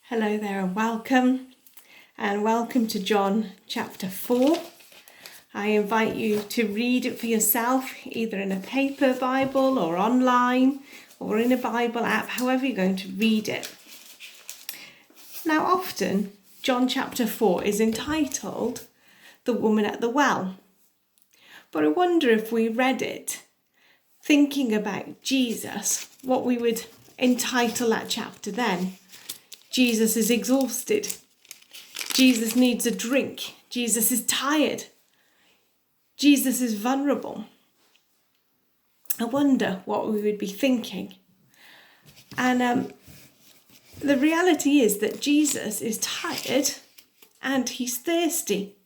Hello there and welcome to John chapter 4. I invite you to read it for yourself, either in a paper Bible or online or in a Bible app, however you're going to read it. Now often, John chapter 4 is entitled The Woman at the Well. But I wonder if we read it thinking about Jesus, what we would entitle that chapter then. Jesus is exhausted. Jesus needs a drink. Jesus is tired. Jesus is vulnerable. I wonder what we would be thinking. And the reality is that Jesus is tired and he's thirsty.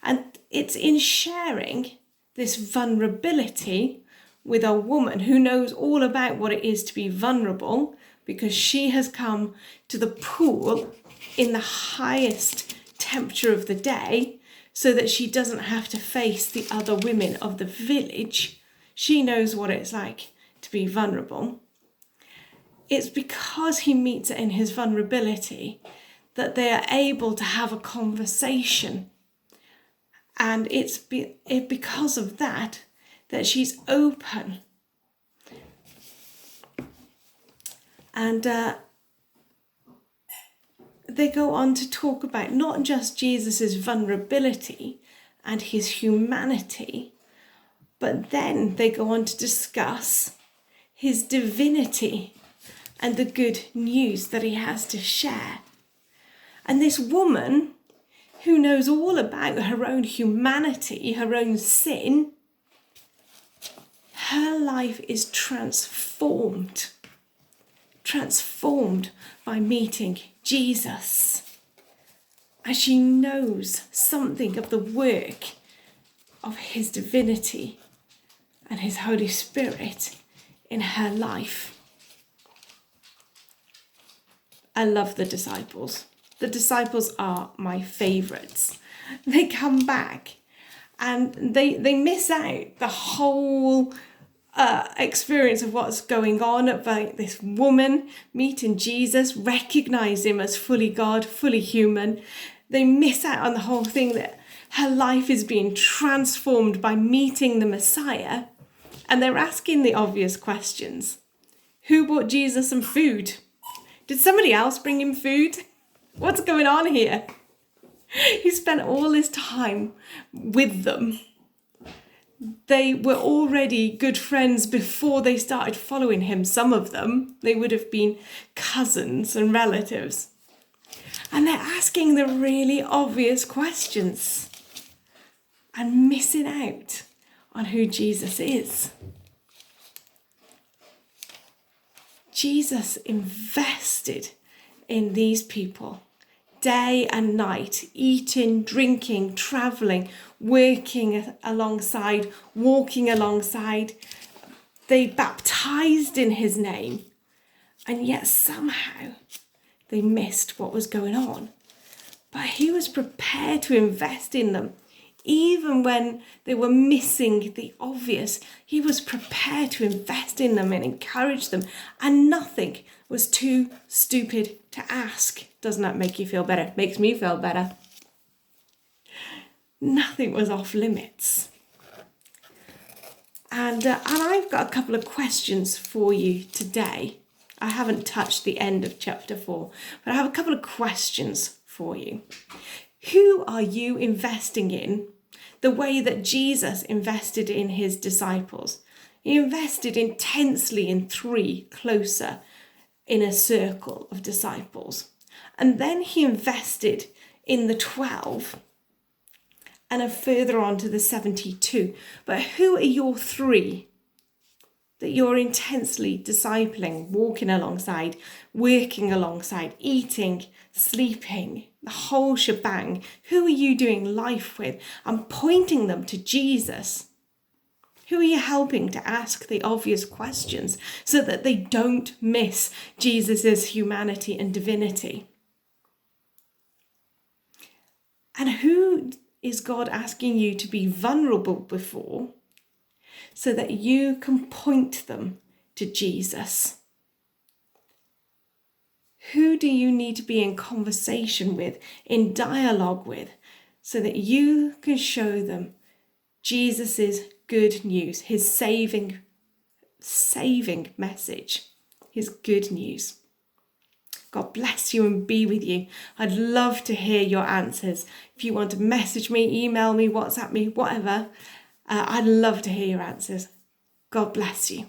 And it's in sharing this vulnerability with a woman who knows all about what it is to be vulnerable, because she has come to the pool in the highest temperature of the day so that she doesn't have to face the other women of the village. She knows what it's like to be vulnerable. It's because he meets her in his vulnerability that they are able to have a conversation. And it's because of that she's open. And they go on to talk about not just Jesus's vulnerability and his humanity, but then they go on to discuss his divinity and the good news that he has to share. And this woman, who knows all about her own humanity, her own sin, her life is transformed by meeting Jesus, as she knows something of the work of his divinity and his Holy Spirit in her life. I love the disciples. The disciples are my favourites. They come back and they miss out the whole experience of what's going on about this woman meeting Jesus, recognize him as fully God, fully human. They miss out on the whole thing that her life is being transformed by meeting the Messiah, and they're asking the obvious questions. Who brought Jesus some food? Did somebody else bring him food? What's going on here? He spent all this time with them. They were already good friends before they started following him. Some of them, they would have been cousins and relatives. And they're asking the really obvious questions and missing out on who Jesus is. Jesus invested in these people day and night, eating, drinking, travelling, working alongside, walking alongside. They baptized in his name, and yet somehow they missed what was going on. But he was prepared to invest in them. Even when they were missing the obvious, he was prepared to invest in them and encourage them. And nothing was too stupid to ask. Doesn't that make you feel better? Makes me feel better. Nothing was off limits. And I've got a couple of questions for you today. I haven't touched the end of chapter 4, but I have a couple of questions for you. Who are you investing in the way that Jesus invested in his disciples? He invested intensely in 3 closer inner circle of disciples. And then he invested in the 12 and further on to the 72. But who are your 3 that you're intensely discipling, walking alongside, working alongside, eating, sleeping, the whole shebang? Who are you doing life with and pointing them to Jesus? Who are you helping to ask the obvious questions so that they don't miss Jesus's humanity and divinity? And who is God asking you to be vulnerable before so that you can point them to Jesus? Who do you need to be in conversation with, in dialogue with, so that you can show them Jesus' good news, his saving message, his good news? God bless you and be with you. I'd love to hear your answers. If you want to message me, email me, WhatsApp me, whatever, I'd love to hear your answers. God bless you.